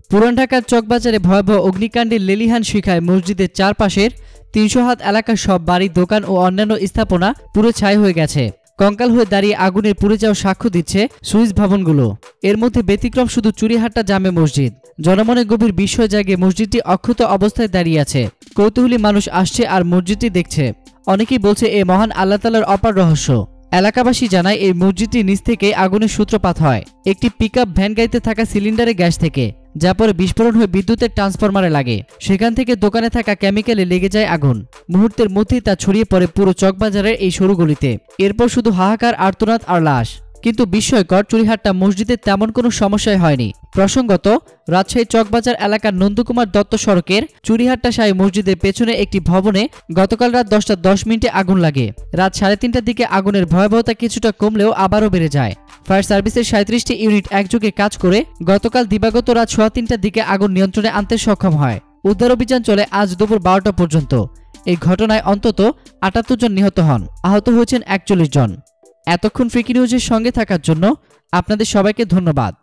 পুরান ঢাকার চকবাজারে ভয়াবহ অগ্নিকাণ্ডে লেলিহান শিখায় মসজিদের চারপাশের ৩০০ হাত এলাকার সব বাড়ি, দোকান ও অন্যান্য স্থাপনা পুরো ছাই হয়ে গেছে। কঙ্কাল হয়ে দাঁড়িয়ে আগুনের পুড়ে যাওয়ার সাক্ষ্য দিচ্ছে সুইস ভবনগুলো। এর মধ্যে ব্যতিক্রম শুধু চুরিহাট্টা জামে মসজিদ। জনমনে গভীর বিস্ময় জাগে মসজিদটি অক্ষত অবস্থায় দাঁড়িয়ে আছে। কৌতূহলী মানুষ আসছে আর মসজিদটি দেখছে। অনেকেই বলছে এ মহান আল্লাহ তাআলার অপার রহস্য। এলাকাবাসী জানায় এই মসজিদটির নিচ থেকে আগুনের সূত্রপাত হয় একটি পিকআপ ভ্যান গাড়িতে থাকা সিলিন্ডারে গ্যাস থেকে, যা পরে বিস্ফোরণ হয়ে বিদ্যুতের ট্রান্সফরমারে লাগে। সেখান থেকে দোকানে থাকা কেমিক্যালে লেগে যায় আগুন। মুহূর্তের মধ্যেই তা ছড়িয়ে পড়ে পুরো চকবাজারের এই সরু গলিতে। এরপর শুধু হাহাকার, আর্তনাদ আর লাশ। কিন্তু বিস্ময়কর, চুরিহাট্টা মসজিদে তেমন কোনো সমস্যাই হয়নি। প্রসঙ্গত, রাজশাহী চকবাজার এলাকার নন্দকুমার দত্ত সড়কের চুরিহাট্টা শাহী মসজিদের পেছনে একটি ভবনে গতকাল রাত 10টা 10 মিনিটে আগুন লাগে। রাত 3:30টার দিকে আগুনের ভয়াবহতা কিছুটা কমলেও আবারও বেড়ে যায়। ফায়ার সার্ভিসের 37টি ইউনিট একযোগে কাজ করে গতকাল দিবাগত রাত 3:15টার দিকে আগুন নিয়ন্ত্রণে আনতে সক্ষম হয়। উদ্ধার অভিযান চলে আজ দুপুর 12টা পর্যন্ত। এই ঘটনায় অন্তত 78 জন নিহত হন, আহত হয়েছেন 41 জন। এতক্ষণ ফ্রিকি নিউজের সঙ্গে থাকার জন্য আপনাদের সবাইকে ধন্যবাদ।